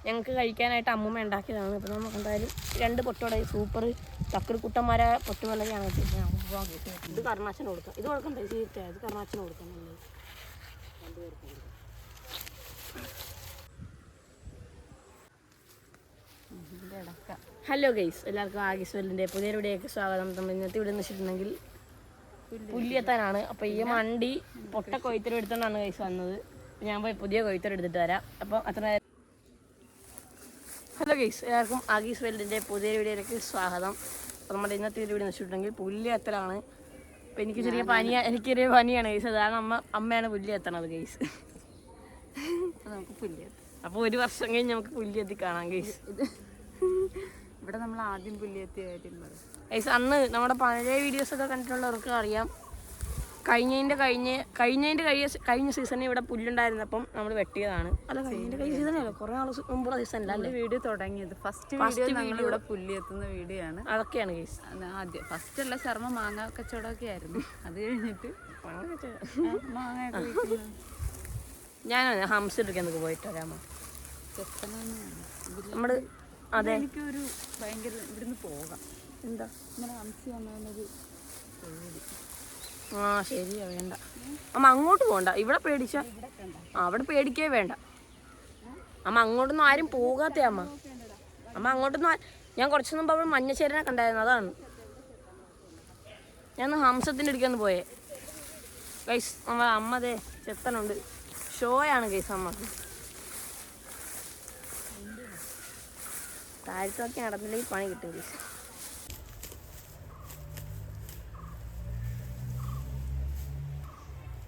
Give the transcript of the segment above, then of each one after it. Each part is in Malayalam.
ഞങ്ങൾക്ക് കഴിക്കാനായിട്ട് അമ്മൂമ്മ ഉണ്ടാക്കിയതാണ്. അപ്പോൾ നമുക്ക് എന്തായാലും 2 പൊട്ടോടെ സൂപ്പർ തക്കറിക്കുട്ടന്മാരെ പൊട്ടുവളരെയാണ് ഇത് കർണാച്ചന് കൊടുക്കാം. ഇത് കൊടുക്കണ്ടേ ചീത്ത ഇത് കർണാച്ചന് കൊടുക്കാം. ഹലോ ഗൈസ്, എല്ലാവർക്കും ആഗീസ് വെല്ലിൻ്റെ പുതിയ വീഡിയോയ്ക്ക് സ്വാഗതം. നമ്മൾ ഇന്നത്തെ ഇവിടെ നിന്ന് വെച്ചിട്ടുണ്ടെങ്കിൽ പുല്ലിയെത്താനാണ്. അപ്പോൾ ഈ വണ്ടി പൊട്ട കൊയ്ത്തരം എടുത്തോണ്ടാണ് ഗൈസ് വന്നത്. ഞാൻ പോയി പുതിയ കൊയ്ത്തരം എടുത്തിട്ട് വരാം. അപ്പോൾ അത്ര ഹലോ ഗൈസ്, എല്ലാവർക്കും ആഗീസ് വെല്ലിൻ്റെ പുതിയ വീഡിയോയിലേക്ക് സ്വാഗതം. അപ്പോൾ നമ്മുടെ ഇന്നത്തെ വീഡിയോ വെച്ചിട്ടുണ്ടെങ്കിൽ പുല്ലിയെത്തലാണ്. അപ്പോൾ എനിക്ക് ചെറിയ പനിയാണ് ഗൈസ്. അതാണ് അമ്മയാണ് പുല്ലി എത്തണത് ഗൈസ്. നമുക്ക് പുല്ലിയെത്താം. അപ്പോൾ 1 വർഷം കഴിഞ്ഞ് നമുക്ക് പുല്ലിയെത്തി കാണാം ഗൈസ്. ഇവിടെ നമ്മൾ ആദ്യം പുല്ലിയെത്തിയ കാര്യം പറയും ഗൈസ്. അന്ന് നമ്മുടെ പഴയ വീഡിയോസൊക്കെ കണ്ടിട്ടുള്ളവർക്ക് അറിയാം, കഴിഞ്ഞ സീസണിൽ ഇവിടെ പുല്ലുണ്ടായിരുന്നപ്പം നമ്മൾ വെട്ടിയതാണ്. അല്ല, കഴിഞ്ഞ സീസണല്ല, കുറേ നാൾ മുമ്പുള്ള സീസണിലല്ലേ വീഡിയോ തുടങ്ങിയത്. ഫസ്റ്റ് വീഡിയോ ഇവിടെ പുല്ലിയെത്തുന്ന വീഡിയോ ആണ്. അതൊക്കെയാണ് ഗൈസ്. ആദ്യം ഫസ്റ്റ് അല്ല, ശർമ്മ മാങ്ങ കച്ചവടമൊക്കെ ആയിരുന്നു. അത് കഴിഞ്ഞിട്ട് മാങ്ങയൊക്കെ ഞാൻ ഹംസ എടുക്കാൻ പോയിട്ട് വരാമോ നമ്മള്? അതെ, എനിക്കൊരു ഭയങ്കര ഇവിടുന്ന് പോകാം. എന്താ ഇങ്ങനെ ഹംസി വന്നൊരു പേടി. ആ ശരിയാ, വേണ്ട അമ്മ അങ്ങോട്ട് പോകണ്ട. ഇവിടെ പേടിച്ച അവിടെ പേടിക്കേ വേണ്ട അമ്മ. അങ്ങോട്ടൊന്നും ആരും പോകാത്തേ അമ്മ. അങ്ങോട്ടൊന്നും ഞാൻ കുറച്ച് മുമ്പ് അവിടെ മഞ്ഞച്ചേരനെ കണ്ടായിരുന്നു. അതാണ് ഞാൻ ഹംസത്തിൻ്റെ അടുക്കൊന്ന് പോയേ ഗൈസ്. അമ്മ അതെ ചെത്തനുണ്ട്. ഷോയാണ് ഗൈസ്. അമ്മക്ക് താഴത്തൊക്കെ നടന്നില്ലെങ്കിൽ പണി കിട്ടും ഗൈസ്.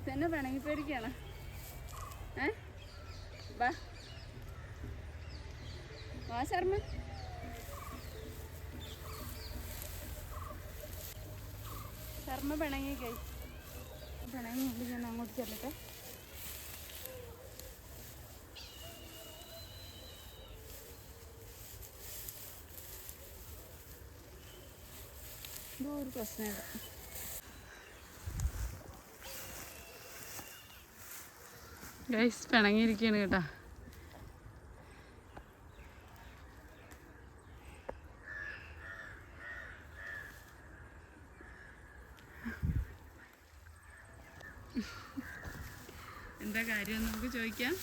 തന്നെ പിണങ്ങി പേടിക്കാണ്. വാ ശർമ്മ. ശർമ്മ പിണങ്ങി കൈ പിണങ്ങി. ഞാൻ അങ്ങോട്ട് ചെല്ലട്ടെ. എന്തോ ഒരു പ്രശ്നമില്ല. ഗൈസ് പിണങ്ങിയിരിക്കുകയാണ് കേട്ടാ. എന്താ കാര്യം നമുക്ക് ചോദിക്കാം.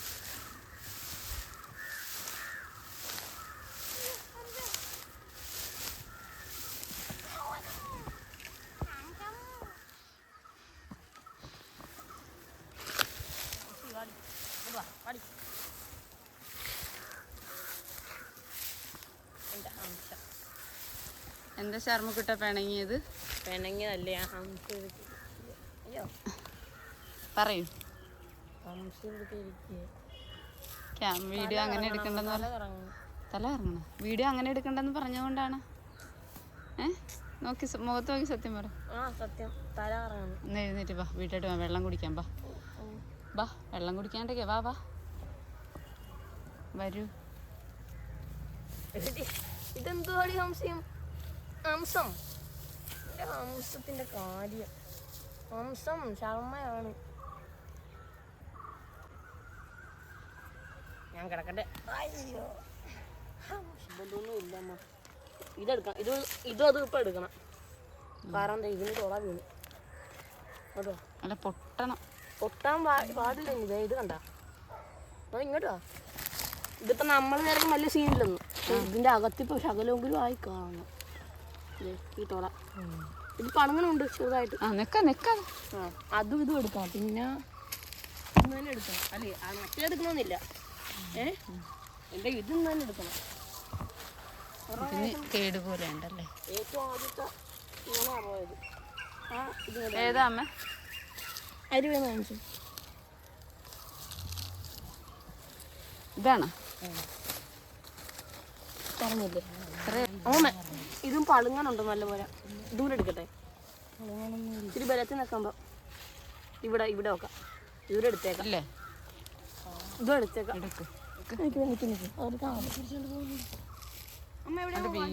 എന്താ ശർമ്മക്കുട്ട പിണങ്ങിയത്? പിണങ്ങിയതല്ലേ അയ്യോ പറയൂ. വീഡിയോ തല അങ്ങനെ എടുക്കണ്ടെന്ന് തല ഇറങ്ങണം. വീഡിയോ അങ്ങനെ എടുക്കണ്ടെന്ന് പറഞ്ഞുകൊണ്ടാണ്. നോക്കി മുഖത്ത് നോക്കി സത്യം പറ. സത്യം തല ഇറങ്ങണം. ഒന്ന് എഴുന്നേറ്റ് വാ, വീട്ടിലോട്ട് വാ, വെള്ളം കുടിക്കാം. വാ വെള്ളം കുടിക്കാണ്ടൊക്കെ വാ വരൂ. ഇതെന്തോ ഹംസത്തിന്റെ കാര്യം. ഹംസം ശർമ്മയാണ്. ഞാൻ കിടക്കട്ടെ. ഇതൊന്നും ഇല്ലമ്മ. ഇതെടുക്കണം. ഇതും അതും ഇപ്പം എടുക്കണം. കാരണം എന്താ, ഇതിന് തോള വീണ് അതോ അല്ല പൊട്ടാൻ പാടില്ല. ഇത് കണ്ട ഇങ്ങോട്ടോ. ഇതിപ്പോൾ നമ്മൾ നേരം വലിയ സീനിലൊന്നും. ഇതിൻ്റെ അകത്തിപ്പോൾ ശകലെങ്കിലും ആയി കാണണം. ഈ തോള ഇത് പണങ്ങനുണ്ട് ചെറുതായിട്ട്. അതും ഇതും എടുക്കണം. പിന്നെ ഇന്ന് തന്നെ എടുക്കണം. അല്ലേ മറ്റേ എടുക്കണമെന്നില്ല. എൻ്റെ ഇതും തന്നെ എടുക്കണം. കേടുപോലെ ഉണ്ടല്ലേ. ഏറ്റവും ആദ്യത്തെ ഇങ്ങനെയാണ് പോയത്. ഏതാ അമ്മ? അരി വേണം കാണിച്ചു. ഇതാണ് പറഞ്ഞില്ലേ ഓമ. ഇതും പളുങ്ങനുണ്ട് നല്ലപോലെ. ദൂരം എടുക്കട്ടെ. ഇത്തിരി ബലത്തിൽ നിൽക്കുമ്പോൾ ഇവിടെ വെക്കാം. ദൂരം എടുത്തേക്കാം. അല്ലേ? ഇതും എടുത്തേക്കാം.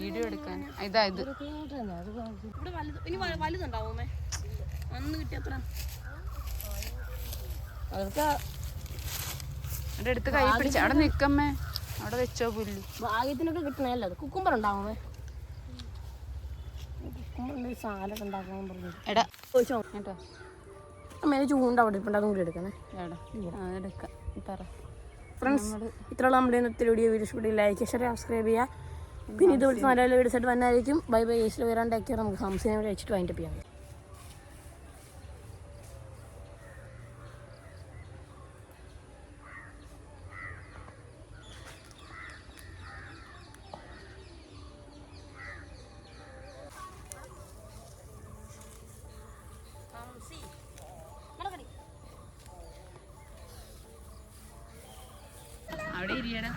വീഡിയോ എടുക്കാൻ ഇതാ ഇത്. ഇവിടെ ഇനി വലുതുണ്ടാവും അമ്മേ. അന്ന് കിട്ടിയത്ര അതൊക്കെ അവിടെ എടുത്ത് കൈ പിടിച്ച അവിടെ നിൽക്കമ്മേ. അവിടെ വെച്ചോ പുല്ല്. ഭാഗ്യത്തിനൊക്കെ കിട്ടണല്ലേ അത്. കുക്കുംബർ ഉണ്ടാവുമേ. കുക്കുംബറിൻ്റെ സാലഡ് ഉണ്ടാക്കാൻ പറഞ്ഞു. എടാ ചോദിച്ചോ കേട്ടോ. അമ്മേനെ ചൂണ്ട അവിടെ ഇപ്പം അതും കൂടി എടുക്കണേ. എടാ എടുക്കാം പറ. ഫ്രണ്ട്സ്, ഇത്രയുള്ള നമ്മുടെ ഇന്നത്തെ വീഡിയോ ഇഷ്ടപ്പെട്ട് ലൈക്ക് ഷെയർ സബ്സ്ക്രൈബ് ചെയ്യുക. പിന്നെ ഇതുപോലത്തെ നല്ല നല്ല വീഡിയോസ് ആയിട്ട് വന്നായിരിക്കും. Bye bye. ഈശ്വര വരാണ്ടൊക്കെ നമുക്ക് ഹംസിനെ വെച്ചിട്ട് വൈൻഡപ്പ് ചെയ്യാം. അവിടെ ഇരിയടാ.